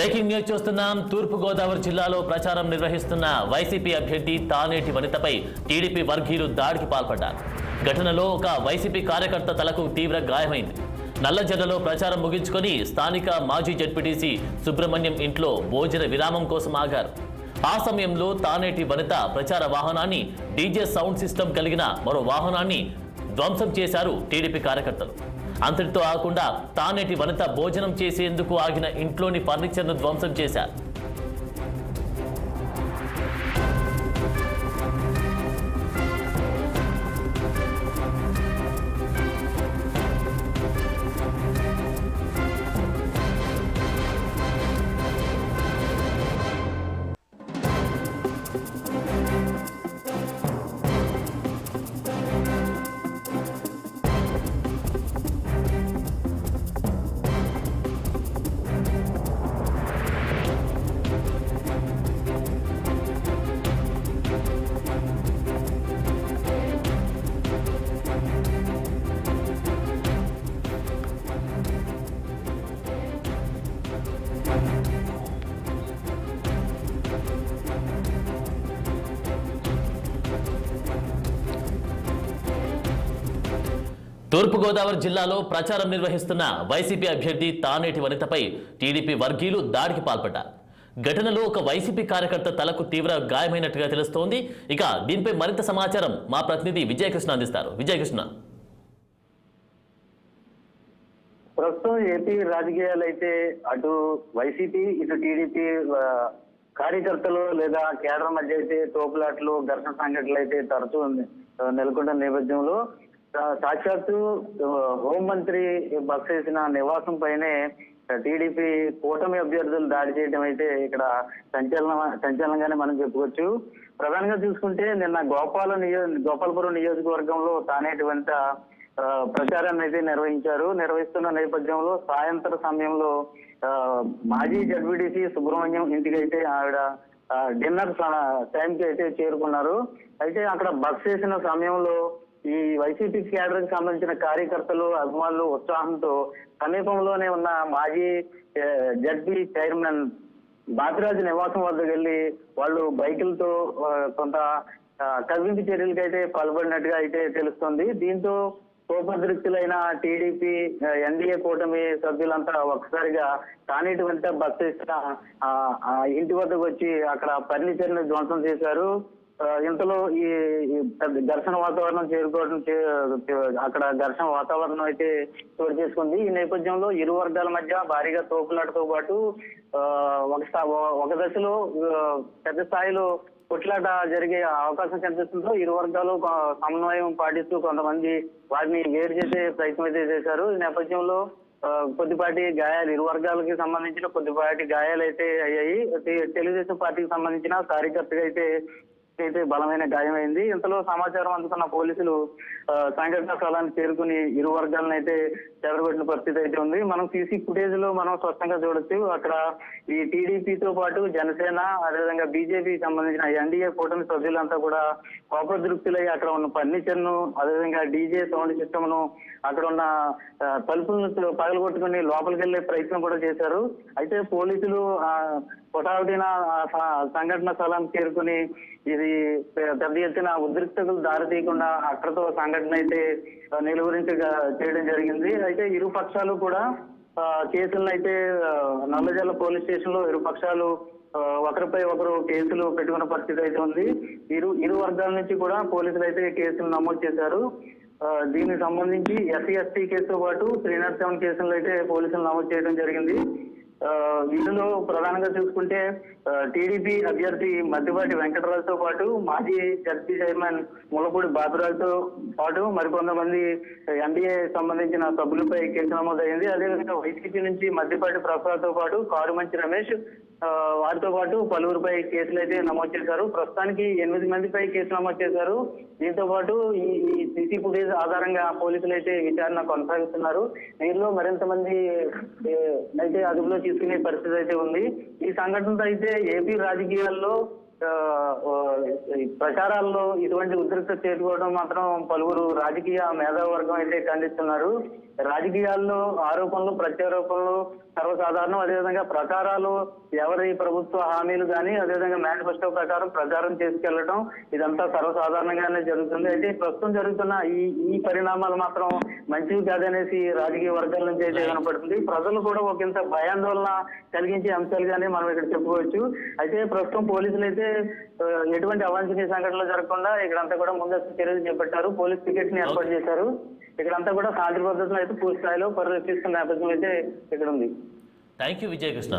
Breaking news చూస్తున్నాం. తూర్పు గోదావరి జిల్లాలో ప్రచారం నిర్వహిస్తున్న వైసీపీ అభ్యర్థి తానేటి వనితపై టీడీపీ వర్గీయులు దాడికి పాల్పడ్డారు. ఘటనలో ఒక వైసీపీ కార్యకర్త తలకు తీవ్ర గాయమైంది. నల్లజర్లలో ప్రచారం ముగించుకొని స్థానిక మాజీ జడ్పీటీసీ సుబ్రహ్మణ్యం ఇంట్లో భోజన విరామం కోసం ఆగారు. ఆ సమయంలో తానేటి వనిత ప్రచార వాహనాన్ని డీజే సౌండ్ సిస్టమ్ కలిగిన మరో వాహనాన్ని ధ్వంసం చేశారు టీడీపీ కార్యకర్తలు. అంతటితో ఆగకుండా తానేటి వనిత భోజనం చేసేందుకు ఆగిన ఇంట్లోని ఫర్నిచర్ను ధ్వంసం చేశారు. తూర్పుగోదావరి జిల్లాలో ప్రచారం నిర్వహిస్తున్న వైసీపీ అభ్యర్థి తానేటి వనితపై టీడీపీ వర్గీయులు దాడికి పాల్పడ్డారు. ఘటనలో ఒక వైసీపీ కార్యకర్త తలకు తీవ్ర గాయమైనట్టుగా తెలుస్తోంది. ఇక దీనిపై మరింత సమాచారం మా ప్రతినిధి విజయకృష్ణ అందిస్తారు. విజయకృష్ణ, ప్రస్తుతం ఏపీ రాజకీయాలు అయితే అటు వైసీపీ ఇటు టీడీపీ కార్యకర్తలు లేదా కేడర్ మధ్య అయితే తోపులాట్లు ఘర్షణ సంఘటనలు అయితే తరచూ నెలకొంటున్న నేపథ్యంలో సాక్షాత్తు హోంమంత్రి బస చేసిన నివాసం పైనే టీడీపీ కూటమి అభ్యర్థులు దాడి చేయడం అయితే ఇక్కడ సంచలనంగానే మనం చెప్పుకోవచ్చు. ప్రధానంగా చూసుకుంటే నిన్న గోపాలపురం నియోజకవర్గంలో తానేటి వనిత ప్రచారాన్ని అయితే నిర్వహిస్తున్న నేపథ్యంలో సాయంత్రం సమయంలో మాజీ జడ్పీటీసీ సుబ్రహ్మణ్యం ఇంటికి అయితే ఆవిడ డిన్నర్ టైంకి అయితే చేరుకున్నారు. అయితే అక్కడ బస్ చేసిన సమయంలో ఈ వైసీపీ క్యాడర్ కి సంబంధించిన కార్యకర్తలు అభిమానులు ఉత్సాహంతో సమీపంలోనే ఉన్న మాజీ జడ్పీ చైర్మన్ బాపిరాజు నివాసం వద్దకు వెళ్లి వాళ్ళు బైకులతో కొంత కవ్వింపు చర్యలకి అయితే పాల్పడినట్టుగా అయితే తెలుస్తుంది. దీంతో కోపదృక్తులైన టీడీపీ ఎన్డీఏ కూటమి సభ్యులంతా ఒక్కసారిగా తానేటి వనిత బస్ చేసిన ఇంటి వద్దకు వచ్చి అక్కడ ఫర్నిచర్ ని ధ్వంసం చేశారు. ఇంతలో ఈ ఘర్షణ వాతావరణం అక్కడ ఘర్షణ వాతావరణం అయితే చోటు చేసుకుంది. ఈ నేపథ్యంలో ఇరు వర్గాల మధ్య భారీగా తోపులాటతో పాటు ఒక దశలో పెద్ద స్థాయిలో కొట్లాట జరిగే అవకాశం కనిపిస్తుందో ఇరు వర్గాలు సమన్వయం పాటిస్తూ కొంతమంది వారిని వేరు చేసే ప్రయత్నం అయితే చేశారు. ఈ నేపథ్యంలో కొద్దిపాటి గాయాలు ఇరు వర్గాలకి సంబంధించిన కొద్దిపాటి గాయాలు అయితే అయ్యాయి. తెలుగుదేశం పార్టీకి సంబంధించిన కార్యకర్తగా అయితే బలమైన గాయమైంది. ఇంతలో సమాచారం అందుకున్న పోలీసులు సంఘటన స్థలానికి చేరుకుని ఇరు వర్గాలను అయితే చెదరగొట్టిన పరిస్థితి అయితే ఉంది. మనం సీసీ ఫుటేజ్ లో మనం స్పష్టంగా చూడొచ్చు. అక్కడ ఈ టీడీపీతో పాటు జనసేన అదేవిధంగా బీజేపీ సంబంధించిన ఎన్డీఏ కూటమి సభ్యులంతా కూడా కోపదృక్తులై అక్కడ ఉన్న ఫర్నిచర్ ను అదేవిధంగా డీజే సౌండ్ సిస్టమ్ ను అక్కడ ఉన్న తలుపులను పగలగొట్టుకుని లోపలికి వెళ్లే ప్రయత్నం కూడా చేశారు. అయితే పోలీసులు హుటాహుటిన సంఘటన స్థలానికి చేరుకుని ఇది పెద్ద ఎత్తున ఉద్రిక్తతలు దారితీయకుండా అక్కడతో సంఘటన అయితే నిలువరించి చేయడం జరిగింది. అయితే ఇరు పక్షాలు కూడా కేసులను అయితే నల్లజర్ల పోలీస్ స్టేషన్ లో ఇరు పక్షాలు ఒకరిపై ఒకరు కేసులు పెట్టుకున్న పరిస్థితి అయితే ఉంది. ఇరు వర్గాల నుంచి కూడా పోలీసులు అయితే కేసులు నమోదు చేశారు. దీనికి సంబంధించి ఎస్సీ ఎస్టీ కేసుతో పాటు 307 కేసులు అయితే పోలీసులు నమోదు చేయడం జరిగింది. వీటిలో ప్రధానంగా చూసుకుంటే టీడీపీ అభ్యర్థి మద్దిపాటి వెంకటరాజుతో పాటు మాజీ జడ్పీ చైర్మన్ ముల్లపూడి బాపిరాజుతో పాటు మరికొంతమంది ఎన్డీఏ సంబంధించిన సభ్యులపై కేసు నమోదైంది. అదేవిధంగా వైసీపీ నుంచి మద్దిపాటి ప్రసాద్ తో పాటు కారుమంచి రమేష్ వారితో పాటు పలువురిపై కేసులు అయితే నమోదు చేశారు. ప్రస్తుతానికి 8 మందిపై కేసు నమోదు చేశారు. దీంతో పాటు ఈ సీసీ ఫుటేజ్ ఆధారంగా పోలీసులు అయితే విచారణ కొనసాగిస్తున్నారు. వీరిలో మరింత మంది అయితే అదుపులో తీసుకునే పరిస్థితి అయితే ఉంది. ఈ సంఘటనతో అయితే ఏపీ రాజకీయాల్లో ఈ ప్రచారాల్లో ఇటువంటి ఉద్రిక్తత చేరుకోవడం మాత్రం పలువురు రాజకీయ మేధావర్గం అయితే ఖండిస్తున్నారు. రాజకీయాల్లో ఆరోపణలు ప్రత్యారోపణలు సర్వసాధారణం. అదేవిధంగా ప్రచారాలు ఎవరి ప్రభుత్వ హామీలు కానీ అదేవిధంగా మేనిఫెస్టో ప్రకారం ప్రచారం చేసుకెళ్లడం ఇదంతా సర్వసాధారణంగానే జరుగుతుంది. అయితే ప్రస్తుతం జరుగుతున్న ఈ పరిణామాలు మాత్రం మంచివి కాదనేసి రాజకీయ వర్గాల నుంచి అయితే కనపడుతుంది. ప్రజలు కూడా ఒకంత భయాందోళన కలిగించే అంశాలుగానే మనం ఇక్కడ చెప్పుకోవచ్చు. అయితే ప్రస్తుతం పోలీసులు అయితే ఎటువంటి అవాంఛనీయ సంఘటనలు జరగకుండా ఇక్కడంతా కూడా ముందస్తు చర్యలు చేపట్టారు. పోలీస్ పికెట్ ని ఏర్పాటు చేశారు. ఇక్కడంతా కూడా శాంతి భద్రతలు అయితే పూర్తి స్థాయిలో పరిరక్షిస్తున్న నేపథ్యం అయితే ఇక్కడ ఉంది. Thank you Vijayakrishna.